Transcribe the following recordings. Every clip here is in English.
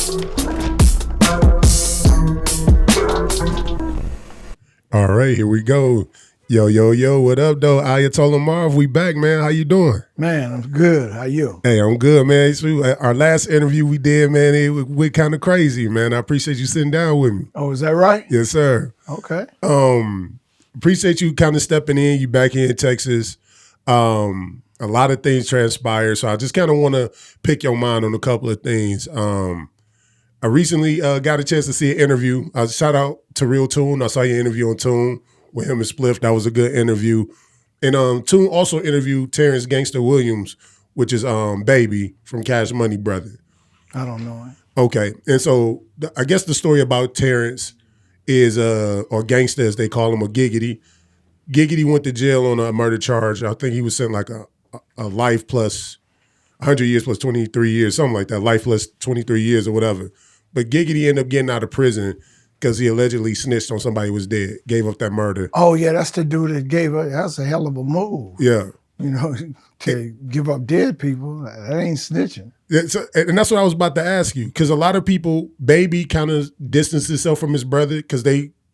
All right, here we go. Yo, what up, though? Ayatollah Marv, we back, man. How you doing? Man, I'm good. How you? Hey, I'm good, man. Our last interview we did, man, it went kind of crazy, man. I appreciate you sitting down with me. Oh, is that right? Yes, sir. Okay. Appreciate you kind of stepping in. You back here in Texas. A lot of things transpired, so I just kind of want to pick your mind on a couple of things. I recently got a chance to see an interview. Shout out to Real Tune. I saw your interview on Tune with him and Spliff. That was a good interview. And Tune also interviewed Terrance Gangsta Williams, which is Baby from Cash Money Brother. I don't know it. Okay. And so I guess the story about Terrance is, or Gangsta as they call him, or Giggity. Giggity went to jail on a murder charge. I think he was sent like a life plus 100 years plus 23 years, something like that, life plus 23 years or whatever. But Giggity ended up getting out of prison because he allegedly snitched on somebody who was dead, gave up that murder. Oh, yeah, that's the dude that gave up. That's a hell of a move. Yeah. You know, to give up dead people, that ain't snitching. Yeah, and that's what I was about to ask you, because a lot of people, Baby kind of distanced himself from his brother because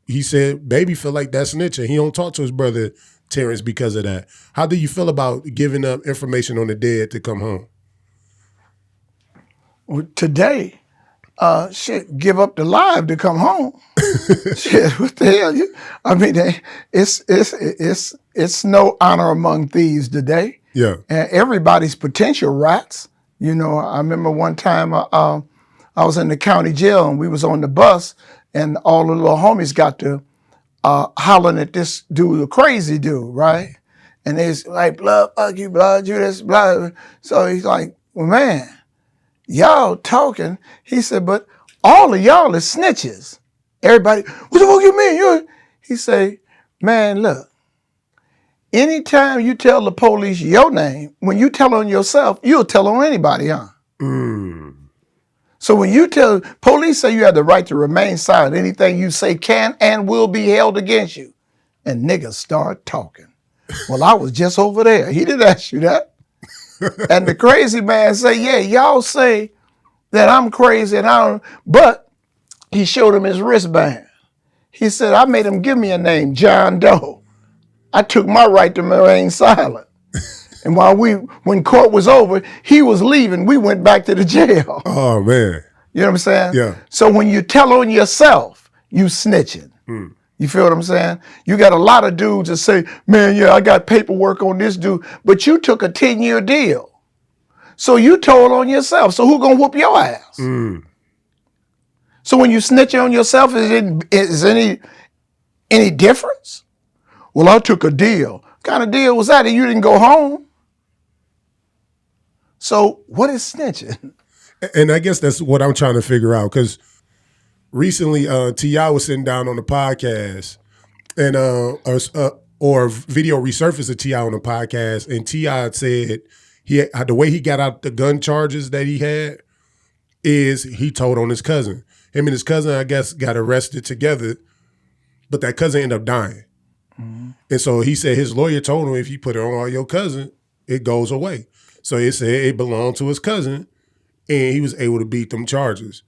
he said Baby feel like that's snitching. He don't talk to his brother Terrance because of that. How do you feel about giving up information on the dead to come home? Well, today, give up the live to come home. Shit, what the hell? I mean, it's no honor among thieves today. Yeah. And everybody's potential rats. You know, I remember one time I was in the county jail and we was on the bus and all the little homies got to hollering at this dude, a crazy dude, right? And they's like, blood, fuck you, blood, you this, blood. So he's like, well, man, y'all talking. He said, but all of y'all is snitches. Everybody, what the fuck you mean? He say, man, look, anytime you tell the police your name, when you tell on yourself, you'll tell on anybody, huh? Mm. So when you tell, police say you have the right to remain silent. Anything you say can and will be held against you. And niggas start talking. Well, I was just over there. He didn't ask you that. And the crazy man say, yeah, y'all say that I'm crazy and I don't, but he showed him his wristband. He said, I made him give me a name, John Doe. I took my right to remain silent. And when court was over, he was leaving, we went back to the jail. Oh, man. You know what I'm saying? Yeah. So when you tell on yourself, you snitching. Mm. You feel what I'm saying? You got a lot of dudes that say, man, yeah, I got paperwork on this dude, but you took a 10-year deal. So you told on yourself. So who gonna whoop your ass? Mm. So when you snitch on yourself, is any difference? Well, I took a deal. What kind of deal was that? And you didn't go home? So what is snitching? And I guess that's what I'm trying to figure out, because recently T.I. was sitting down on the podcast and or video resurfaced of T.I. on the podcast, and T.I. said the way he got out the gun charges that he had is he told on his cousin. Him and his cousin, I guess, got arrested together, but that cousin ended up dying. Mm-hmm. And so he said his lawyer told him if you put it on your cousin, it goes away. So he said it belonged to his cousin, and he was able to beat them charges.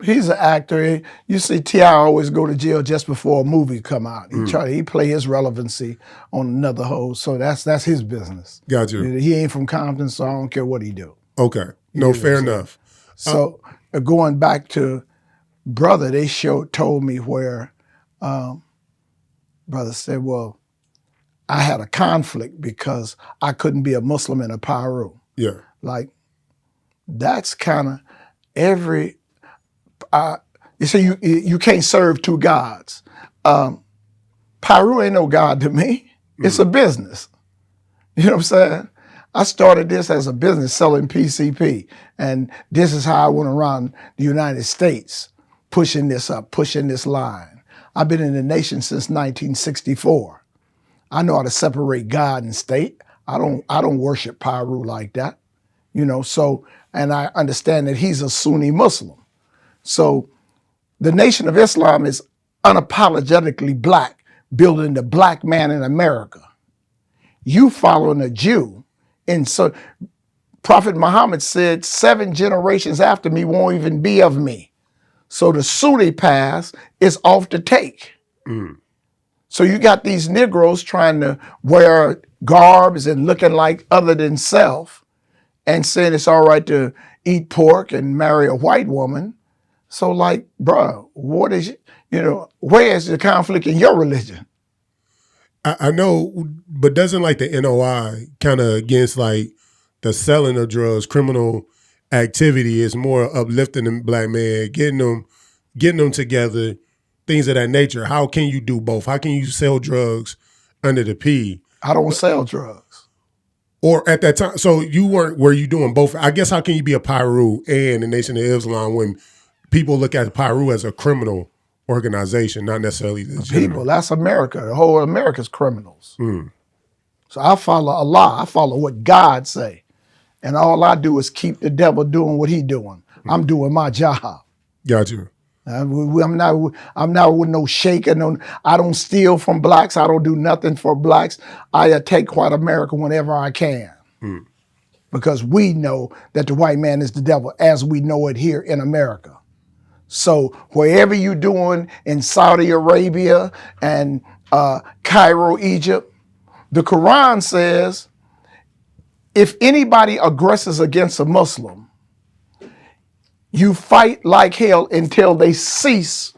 He's an actor. You see T.I. always go to jail just before a movie come out. He play his relevancy on another hoe. So that's his businld. Got you. He ain't from Compton, so I don't care what he do. Okay. No, fair enough. So going back to brother, they told me where brother said, well, I had a conflict because I couldn't be a Muslim in a Piru. Yeah. Like, that's kind of every, you say you can't serve two gods. Piru ain't no God to me. It's a business. You know what I'm saying? I started this as a business selling PCP. And this is how I went around the United States, pushing this up, pushing this line. I've been in the nation since 1964. I know how to separate God and state. I don't worship Piru like that. You know, so, and I understand that he's a Sunni Muslim. So the Nation of Islam is unapologetically black, building the black man in America. You following a Jew, and so Prophet Muhammad said 7 generations after me won't even be of me. So the Sunni path is off the take. So you got these Negroes trying to wear garbs and looking like other than self and saying it's all right to eat pork and marry a white woman. So like, bro, what is, where is the conflict in your religion? I know, but doesn't like the NOI kind of against like the selling of drugs, criminal activity is more uplifting the black man, getting them together, things of that nature. How can you do both? How can you sell drugs under the P? I don't sell drugs. Or at that time, so were you doing both? I guess how can you be a Piru and the Nation of Islam when people look at Piru as a criminal organization, not necessarily the people? That's America. The whole America's criminals. So I follow Allah. I follow what God say, and all I do is keep the devil doing what he doing. I'm doing my job. Got you. I'm not with no shaker. No, I don't steal from blacks. I don't do nothing for blacks. I take white America whenever I can, because we know that the white man is the devil, as we know it here in America. So wherever you're doing in Saudi Arabia and Cairo, Egypt, the Quran says, if anybody aggresses against a Muslim, you fight like hell until they cease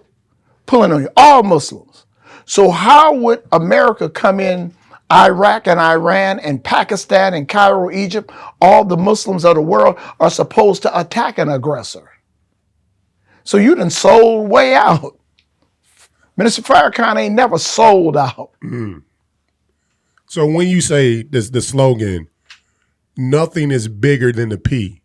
pulling on you. All Muslims. So how would America come in Iraq and Iran and Pakistan and Cairo, Egypt? All the Muslims of the world are supposed to attack an aggressor. So you done sold way out. Minister Farrakhan ain't never sold out. So when you say this, the slogan, nothing is bigger than the P,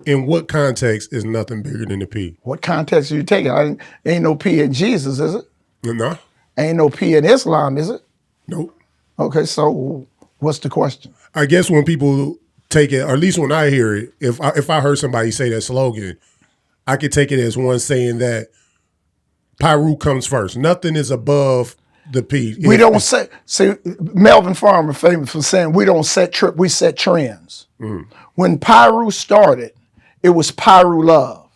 in what context is nothing bigger than the P? What context are you taking? Ain't no P in Jesus, is it? No. Ain't no P in Islam, is it? Nope. Okay, so what's the question? I guess when people take it, or at least when I hear it, if I heard somebody say that slogan, I could take it as one saying that Piru comes first. Nothing is above the P. We don't set, see, Melvin Farmer famous for saying we don't set we set trends. When Piru started, it was Piru love.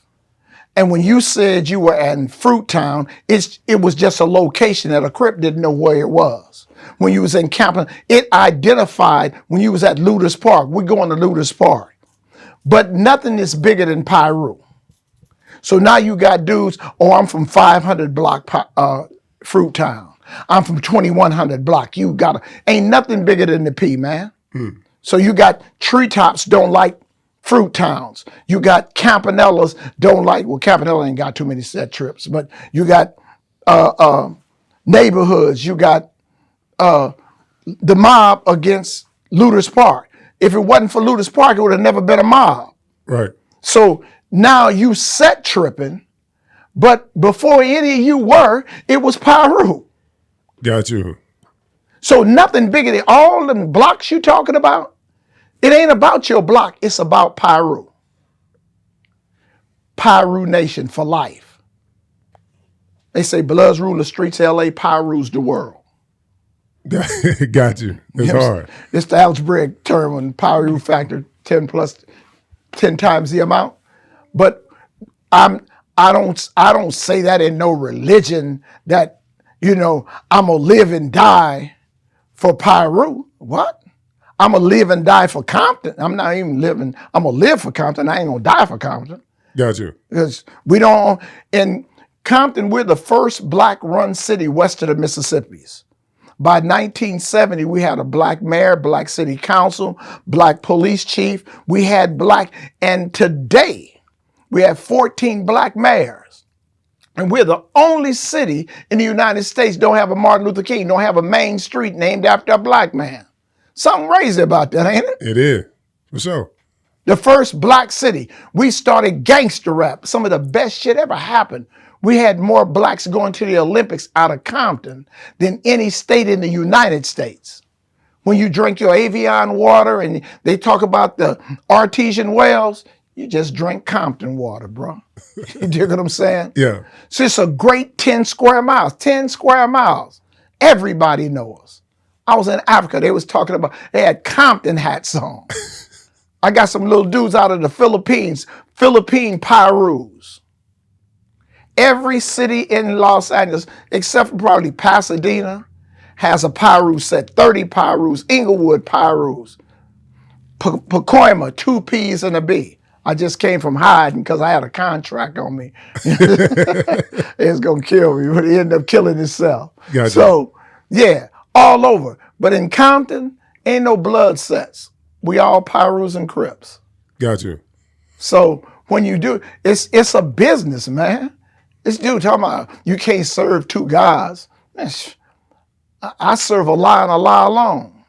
And when you said you were in Fruit Town, it was just a location that a Crip didn't know where it was. When you was in Campton, it identified when you was at Luders Park. We're going to Luders Park. But nothing is bigger than Piru. So now you got dudes, I'm from 500 block Fruit Town. I'm from 2100 block. Ain't nothing bigger than the P, man. So you got Treetops don't like Fruit Towns. You got Campanellas don't like, well, Campanella ain't got too many set trips, but you got neighborhoods. You got the mob against Luders Park. If it wasn't for Luders Park, it would have never been a mob. Right. So now you set tripping, but before any of you were, it was Piru. Got you. So nothing bigger than all them blocks you talking about. It ain't about your block. It's about Piru. Piru Nation for life. They say Bloods rule the streets, LA, Piru's the world. Got you. It's hard. It's the algebraic term when Piru factor 10 times the amount. But I don't say that in no religion that, I'm gonna live and die for Piru. What? I'm gonna live and die for Compton. I'm not even living, I'm gonna live for Compton. I ain't gonna die for Compton. Got you. Because in Compton, we're the first black run city west of the Mississippis. By 1970, we had a black mayor, black city council, black police chief. We had and today we have 14 black mayors. And we're the only city in the United States don't have a Martin Luther King, don't have a main street named after a black man. Something crazy about that, ain't it? It is, for sure. The first black city. We started gangster rap. Some of the best shit ever happened. We had more blacks going to the Olympics out of Compton than any state in the United States. When you drink your Avion water and they talk about the artesian wells, you just drink Compton water, bro. You dig what I'm saying? Yeah. So it's a great 10 square miles. 10 square miles. Everybody knows. I was in Africa. They was talking about, they had Compton hats on. I got some little dudes out of the Philippines, Philippine Pirus. Every city in Los Angeles, except for probably Pasadena, has a Pirus set. 30 Pirus, Inglewood Pirus, Pacoima, 2 P's and a B. I just came from hiding because I had a contract on me. It's going to kill me, but he ended up killing himself. Gotcha. So, yeah, all over. But in Compton, ain't no blood sets. We all Pirus and Crips. Got you. So when you do, it's a business, man. This dude talking about you can't serve 2 gods. Man, I serve a lie and a lie alone.